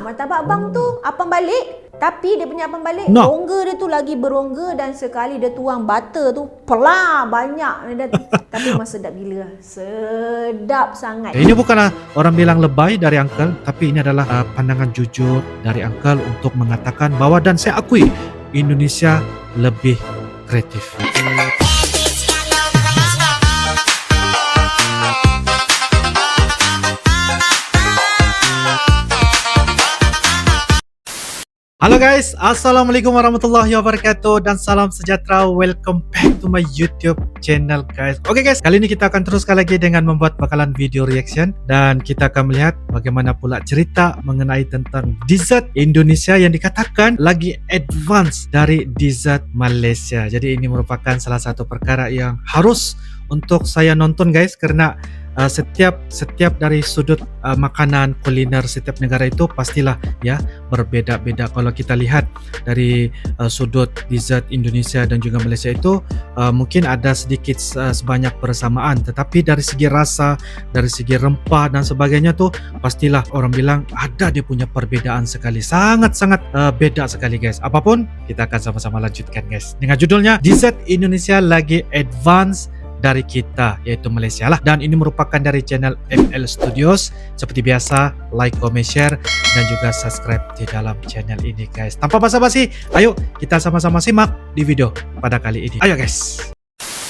martabak bang tu apam balik. Tapi dia punya apam balik, No. rongga dia tu lagi berongga dan sekali dia tuang butter tu pelah banyak. Tapi memang sedap gila. Sedap sangat. Ini bukanlah orang bilang lebay dari Uncle, tapi ini adalah pandangan jujur dari Uncle untuk mengatakan bahwa, dan saya akui, Indonesia lebih kreatif. Halo guys, Assalamualaikum warahmatullahi wabarakatuh dan salam sejahtera. Welcome back to my YouTube channel guys. Oke guys, kali ini kita akan teruskan lagi dengan membuat bakalan video reaction. Dan kita akan melihat bagaimana pula cerita mengenai tentang dessert Indonesia yang dikatakan lagi advance dari dessert Malaysia. Jadi ini merupakan salah satu perkara yang harus untuk saya nonton guys, karena setiap dari sudut makanan kuliner setiap negara itu pastilah ya berbeda-beda. Kalau kita lihat dari sudut dessert Indonesia dan juga Malaysia itu mungkin ada sedikit sebanyak persamaan, tetapi dari segi rasa, dari segi rempah dan sebagainya tuh pastilah orang bilang ada dia punya perbedaan sekali, sangat-sangat beda sekali guys. Apapun kita akan sama-sama lanjutkan guys dengan judulnya Dessert Indonesia lagi advance dari kita, yaitu Malaysia lah. Dan ini merupakan dari channel ML Studios. Seperti biasa, like, comment, share dan juga subscribe di dalam channel ini guys. Tanpa basa-basi, ayo kita sama-sama simak di video pada kali ini. Ayo guys.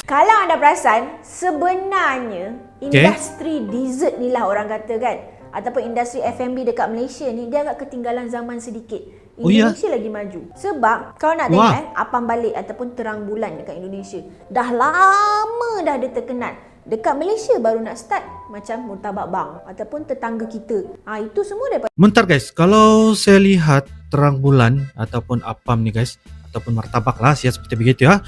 Kalau anda perasan, sebenarnya industri dessert ni lah orang kata kan, ataupun industri F&B dekat Malaysia ni, dia agak ketinggalan zaman sedikit. Indonesia lagi maju. Sebab kalau nak tengok apam balik ataupun terang bulan dekat Indonesia, dah lama dah dia terkenal. Dekat Malaysia baru nak start macam murtabak bang ataupun tetangga kita. Itu semua daripada. Bentar guys, kalau saya lihat terang bulan ataupun apam ni guys, ataupun martabak lah ya, seperti begitu ya.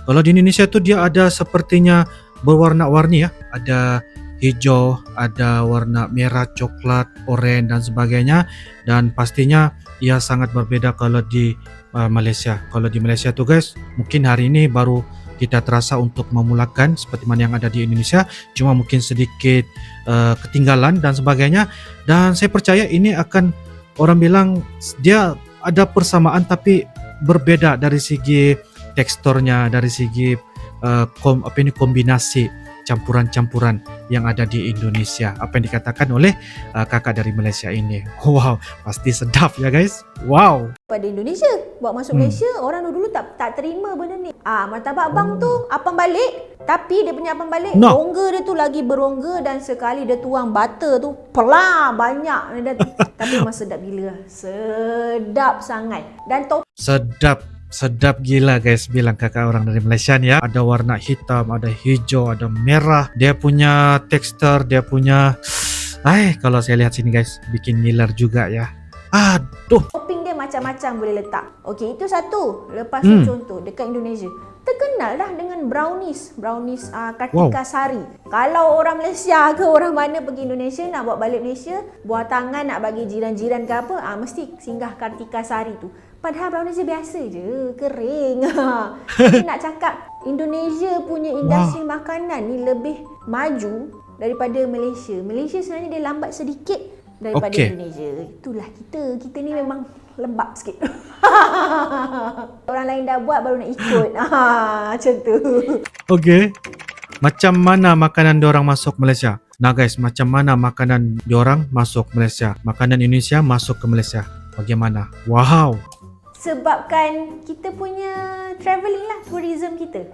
Kalau di Indonesia tu dia ada sepertinya berwarna-warni ya. Ada hijau, ada warna merah, coklat, oranye dan sebagainya. Dan pastinya ia sangat berbeda kalau di Malaysia. Kalau di Malaysia tuh guys, mungkin hari ini baru kita terasa untuk memulakan seperti mana yang ada di Indonesia, cuma mungkin sedikit ketinggalan dan sebagainya. Dan saya percaya ini akan, orang bilang dia ada persamaan tapi berbeda dari segi teksturnya, dari segi kombinasi campuran-campuran yang ada di Indonesia. Apa yang dikatakan oleh kakak dari Malaysia ini. Wow, pasti sedap ya guys. Wow. Pada Indonesia, bawa masuk Malaysia, orang dulu tak terima benda ni. Martabak bang tu apam balik, tapi dia punya apam balik, rongga dia tu lagi berongga dan sekali dia tuang butter tu pelah banyak. Tapi memang sedap gila. Sedap sangat. Dan Sedap gila guys, bilang kakak orang dari Malaysia ya. Ada warna hitam, ada hijau, ada merah. Dia punya tekstur, dia punya kalau saya lihat sini guys, bikin ngiler juga ya. Aduh. Topping dia macam-macam boleh letak. Okey, itu satu. Lepas tu contoh dekat Indonesia, terkenal dah dengan brownies Kartika Sari. Kalau orang Malaysia ke orang mana pergi Indonesia nak bawa balik Malaysia, buah tangan nak bagi jiran-jiran ke apa, mesti singgah Kartika Sari tu. Padahal brownies dia biasa je, kering. Tapi nak cakap Indonesia punya industri makanan ni lebih maju daripada Malaysia. Malaysia sebenarnya dia lambat sedikit daripada Indonesia. Itulah kita ni memang lembab sikit. Orang lain dah buat baru nak ikut. Macam tu. Okey. Macam mana makanan diorang masuk Malaysia? Nah guys, macam mana makanan diorang masuk Malaysia? Makanan Indonesia masuk ke Malaysia. Bagaimana? Wow. Sebabkan kita punya travelling lah, tourism kita.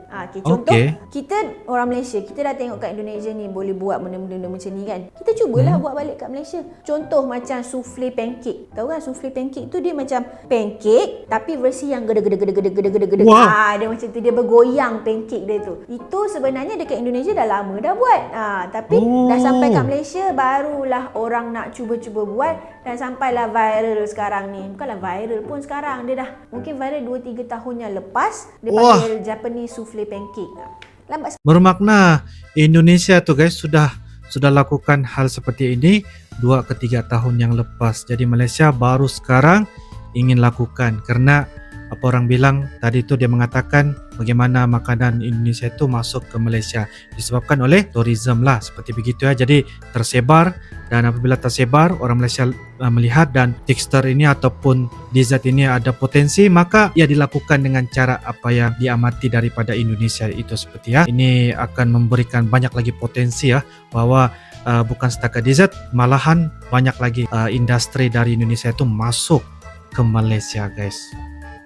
Contoh, kita orang Malaysia, kita dah tengok kat Indonesia ni boleh buat benda-benda macam ni kan. Kita cubalah buat balik kat Malaysia. Contoh macam souffle pancake. Tahu kan souffle pancake tu dia macam pancake tapi versi yang gede-gede. Dia macam tu, dia bergoyang pancake dia tu. Itu sebenarnya dekat Indonesia dah lama dah buat. Tapi dah sampai kat Malaysia barulah orang nak cuba-cuba buat dan sampailah viral sekarang ni. Bukanlah viral pun sekarang, dia dah mungkin viral 2-3 tahun yang lepas. Dia panggil Japanese souffle pancake. Lambat. Bermakna Indonesia tu guys sudah lakukan hal seperti ini 2 ke 3 tahun yang lepas. Jadi Malaysia baru sekarang ingin lakukan, karena apa orang bilang tadi tu, dia mengatakan bagaimana makanan Indonesia itu masuk ke Malaysia disebabkan oleh tourism lah, seperti begitu ya. Jadi tersebar, dan apabila tersebar orang Malaysia melihat dan tekstur ini ataupun dessert ini ada potensi, maka ia dilakukan dengan cara apa yang diamati daripada Indonesia itu seperti ya. Ini akan memberikan banyak lagi potensi ya, bahwa bukan setakat dessert, malahan banyak lagi industri dari Indonesia itu masuk ke Malaysia guys.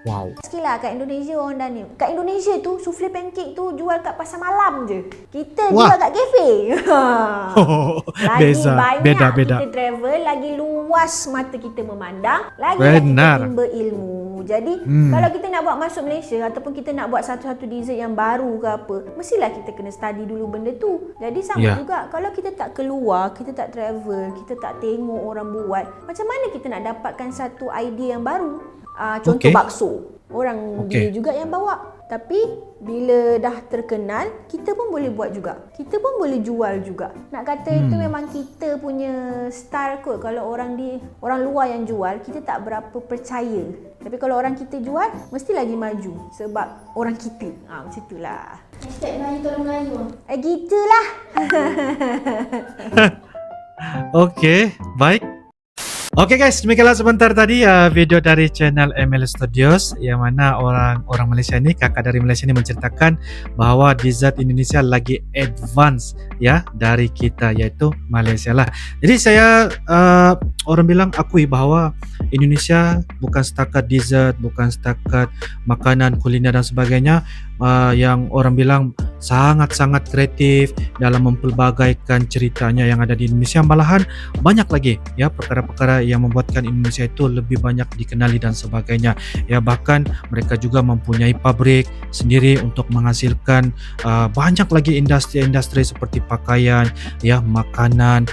Wow. Sekilah kat Indonesia orang dah ni. Kat Indonesia tu souffle pancake tu jual kat pasar malam je. Kita jual kat kafe. Lagi banyak kita travel, lagi luas mata kita memandang, lagi kita timba ilmu. Jadi kalau kita nak buat masuk Malaysia ataupun kita nak buat satu-satu dessert yang baru ke apa, mestilah kita kena study dulu benda tu. Jadi sama juga kalau kita tak keluar, kita tak travel, kita tak tengok orang buat, macam mana kita nak dapatkan satu idea yang baru? Contoh bakso, orang dia juga yang bawa. Tapi bila dah terkenal, kita pun boleh buat juga. Kita pun boleh jual juga. Nak kata itu memang kita punya style kot. Kalau orang luar yang jual, kita tak berapa percaya. Tapi kalau orang kita jual, mesti lagi maju sebab orang kita. Macam itulah. Melayu tolong Melayu. Gitulah. Okey, baik. Oke guys, demikianlah sebentar tadi video dari channel ML Studios, yang mana orang Malaysia ini, kakak dari Malaysia ini menceritakan bahwa dessert Indonesia lagi advance ya dari kita, yaitu Malaysia lah. Jadi saya orang bilang akui bahwa Indonesia bukan setakat dessert, bukan setakat makanan kuliner dan sebagainya, yang orang bilang sangat-sangat kreatif dalam mempelbagaikan ceritanya yang ada di Indonesia. Malahan banyak lagi ya perkara-perkara yang membuatkan Indonesia itu lebih banyak dikenali dan sebagainya ya. Bahkan mereka juga mempunyai pabrik sendiri untuk menghasilkan banyak lagi industri-industri seperti pakaian ya, makanan,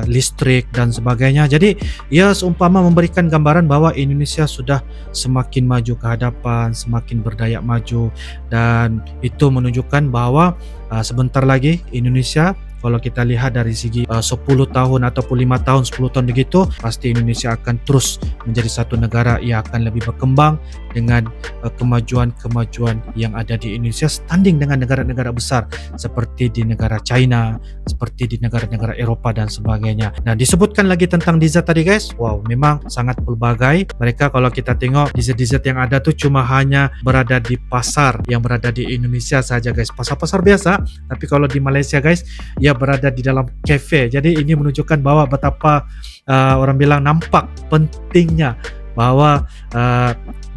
listrik dan sebagainya. Jadi ia seumpama memberikan gambaran bahwa Indonesia sudah semakin maju ke hadapan, semakin berdaya maju, dan itu menunjukkan bahwa sebentar lagi Indonesia, kalau kita lihat dari segi 10 tahun ataupun 5 tahun, 10 tahun begitu, pasti Indonesia akan terus menjadi satu negara yang akan lebih berkembang dengan kemajuan-kemajuan yang ada di Indonesia, standing dengan negara-negara besar seperti di negara China, seperti di negara-negara Eropah dan sebagainya. Nah, disebutkan lagi tentang dessert tadi guys. Wow, memang sangat pelbagai. Mereka kalau kita tengok dessert-dessert yang ada tuh cuma hanya berada di pasar yang berada di Indonesia saja guys. Pasar-pasar biasa, tapi kalau di Malaysia guys, ia berada di dalam kafe. Jadi ini menunjukkan bahwa betapa orang bilang nampak pentingnya bahwa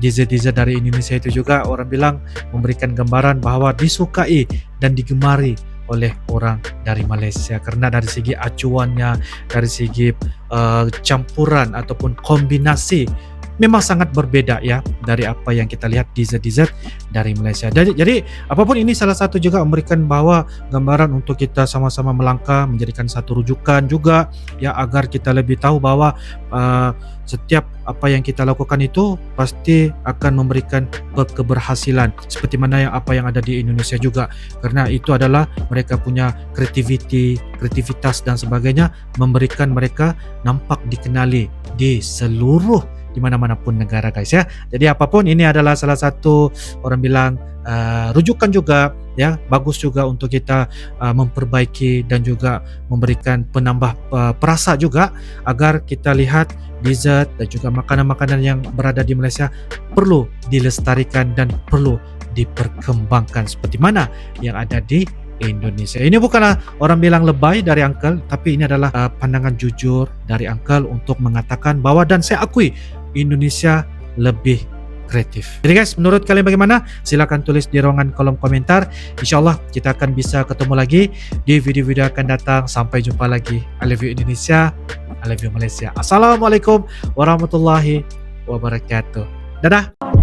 dessert-dessert dari Indonesia itu juga orang bilang memberikan gambaran bahwa disukai dan digemari oleh orang dari Malaysia, karena dari segi acuannya, dari segi campuran ataupun kombinasi memang sangat berbeda ya dari apa yang kita lihat dessert-dessert dari Malaysia. Jadi apapun ini salah satu juga memberikan bahwa gambaran untuk kita sama-sama melangkah, menjadikan satu rujukan juga ya, agar kita lebih tahu bahwa setiap apa yang kita lakukan itu pasti akan memberikan keberhasilan, seperti mana apa yang ada di Indonesia juga, karena itu adalah mereka punya kreativitas dan sebagainya, memberikan mereka nampak dikenali di seluruh di mana-mana pun negara guys ya. Jadi apapun ini adalah salah satu orang bilang rujukan juga ya, bagus juga untuk kita memperbaiki dan juga memberikan penambah perasa juga, agar kita lihat dessert dan juga makanan-makanan yang berada di Malaysia perlu dilestarikan dan perlu diperkembangkan seperti mana yang ada di Indonesia. Ini bukanlah orang bilang lebay dari Uncle, tapi ini adalah pandangan jujur dari Uncle untuk mengatakan bahwa, dan saya akui, Indonesia lebih kreatif. Jadi guys, menurut kalian bagaimana? Silakan tulis di ruangan kolom komentar. InsyaAllah kita akan bisa ketemu lagi di video-video akan datang. Sampai jumpa lagi. I love you Indonesia, I love you Malaysia. Assalamualaikum warahmatullahi wabarakatuh. Dadah.